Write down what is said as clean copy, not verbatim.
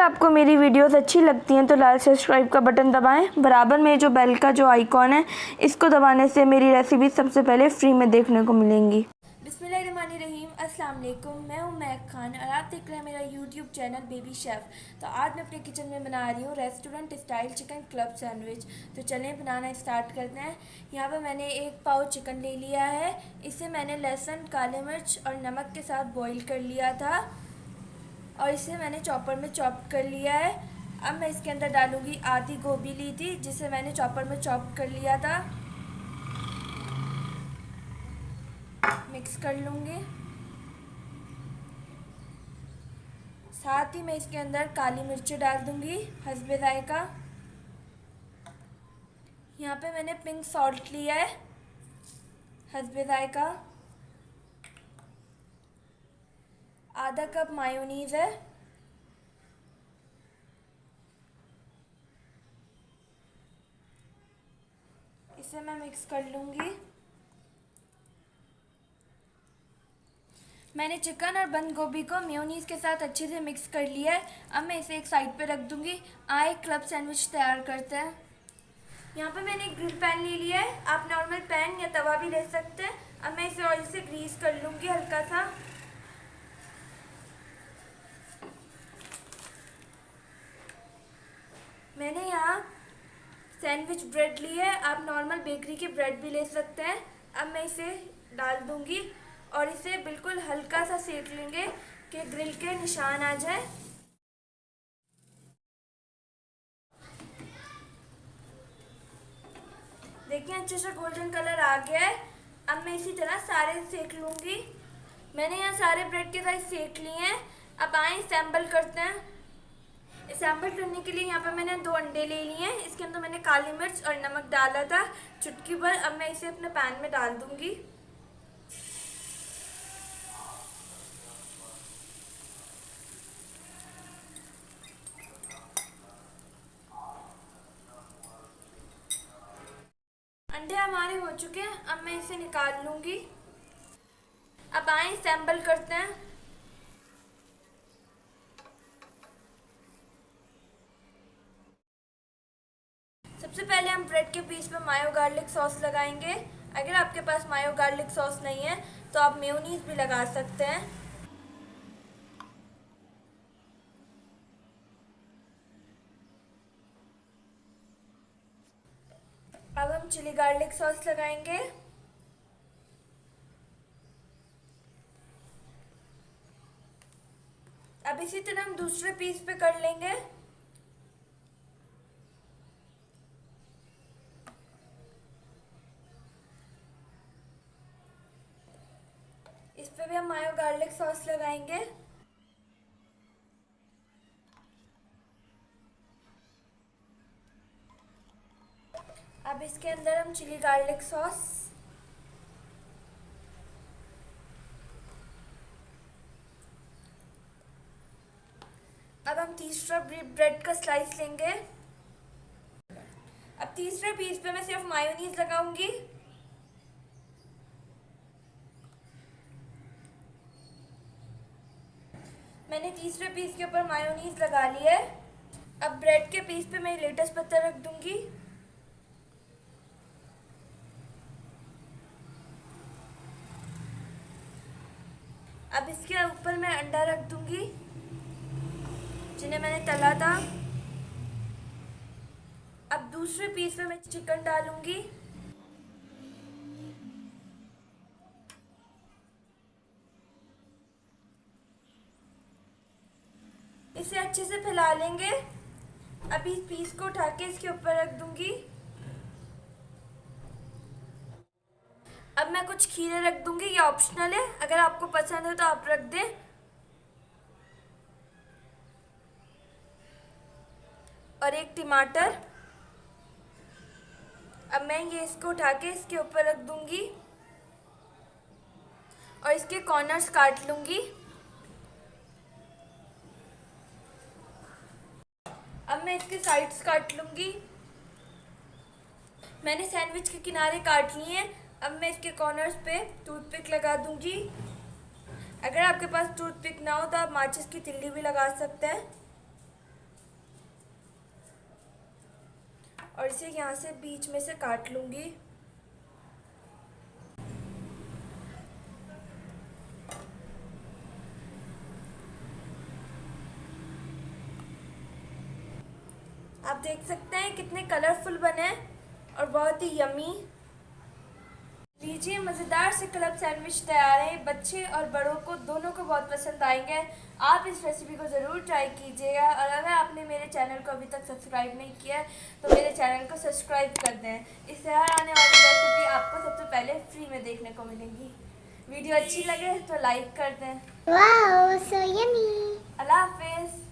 आपको मेरी वीडियोस अच्छी लगती हैं तो लाल सब्सक्राइब का बटन दबाएं। बराबर में जो बेल का जो आइकॉन है इसको दबाने से मेरी रेसिपी सबसे पहले फ्री में देखने को मिलेंगी। बिस्मिल्लाहिर्रहमानिर्रहीम, अस्सलाम वालेकुम। मैं हूं महक खान और आप देख रहे हैं मेरा यूट्यूब चैनल बेबी शेफ़। तो आज मैं अपने किचन में बना रही हूँ restaurant style chicken club sandwich. तो चलें बनाना स्टार्ट करते हैं। यहाँ पर मैंने 1 पाव चिकन ले लिया है। इसे मैंने लहसुन, काली मिर्च और नमक के साथ बॉईल कर लिया था और इसे मैंने चॉपर में चॉप कर लिया है। अब मैं इसके अंदर डालूंगी आधी गोभी ली थी जिसे मैंने चॉपर में चॉप कर लिया था। मिक्स कर लूँगी। साथ ही मैं इसके अंदर काली मिर्ची डाल दूँगी हस्बे जायका। यहाँ पे मैंने पिंक सॉल्ट लिया है हस्बे जायका। आधा कप मायोनीज़ है। इसे मैं मिक्स कर लूँगी। मैंने चिकन और बंद गोभी को मेयोनीज़ के साथ अच्छे से मिक्स कर लिया है। अब मैं इसे एक साइड पे रख दूँगी। आए क्लब सैंडविच तैयार करते हैं। यहाँ पे मैंने एक ग्रिल पैन ले लिया है। आप नॉर्मल पैन या तवा भी ले सकते हैं। अब मैं इसे ऑयल से ग्रीस कर लूँगी हल्का सा। मैंने यहाँ सैंडविच ब्रेड ली है। आप नॉर्मल बेकरी की ब्रेड भी ले सकते हैं। अब मैं इसे डाल दूँगी और इसे बिल्कुल हल्का सा सेक लेंगे कि ग्रिल के निशान आ जाए। देखिए अच्छे से गोल्डन कलर आ गया है। अब मैं इसी तरह सारे सेक लूँगी। मैंने यहाँ सारे ब्रेड के साइज सेक लिए हैं। अब आए असेंबल करते हैं। असेंबल करने के लिए यहाँ पर मैंने 2 अंडे ले लिए हैं। इसके अंदर मैंने काली मिर्च और नमक डाला था चुटकी भर। अब मैं इसे अपने पैन में डाल दूँगी। अंडे हमारे हो चुके हैं। अब मैं इसे निकाल लूँगी। अब आए असेंबल करते हैं। सबसे पहले हम ब्रेड के पीस पे मायो गार्लिक सॉस लगाएंगे। अगर आपके पास मायो गार्लिक सॉस नहीं है तो आप मेयोनीज भी लगा सकते हैं। अब हम चिली गार्लिक सॉस लगाएंगे। अब इसी तरह हम दूसरे पीस पे कर लेंगे। इस पे भी हम मायो गार्लिक सॉस लगाएंगे। अब इसके अंदर हम चिली गार्लिक सॉस, अब हम तीसरा ब्रेड का स्लाइस लेंगे। अब तीसरे पीस पे मैं सिर्फ मायोनीज लगाऊंगी। मैंने तीसरे पीस के ऊपर मायोनीज लगा लिया है। अब ब्रेड के पीस पे मैं लेटस पत्ता रख दूंगी। अब इसके ऊपर मैं अंडा रख दूंगी जिन्हें मैंने तला था। अब दूसरे पीस में मैं चिकन डालूंगी। इसे अच्छे से फैला लेंगे। अब इस पीस को उठा के इसके ऊपर रख दूंगी। अब मैं कुछ खीरे रख दूंगी, ये ऑप्शनल है, अगर आपको पसंद है तो आप रख दें। और 1 टमाटर। अब मैं ये इसको उठा के इसके ऊपर रख दूंगी और इसके कॉर्नर्स काट लूंगी। अब मैं इसके साइड्स काट लूंगी। मैंने सैंडविच के किनारे काट लिए हैं। अब मैं इसके कॉर्नर्स पे टूथपिक लगा दूंगी। अगर आपके पास टूथपिक ना हो तो आप माचिस की तिल्ली भी लगा सकते हैं। और इसे यहाँ से बीच में से काट लूँगी। आप देख सकते हैं कितने कलरफुल बने हैं और बहुत ही यमी। लीजिए, मज़ेदार से क्लब सैंडविच तैयार है। बच्चे और बड़ों को दोनों को बहुत पसंद आएंगे। आप इस रेसिपी को ज़रूर ट्राई कीजिएगा और अगर आपने मेरे चैनल को अभी तक सब्सक्राइब नहीं किया है तो मेरे चैनल को सब्सक्राइब कर दें। इससे हर आने वाली रेसिपी आपको सबसे पहले फ्री में देखने को मिलेंगी। वीडियो अच्छी लगे तो लाइक कर दें। Wow, so yummy! अल्लाह हाफिज़।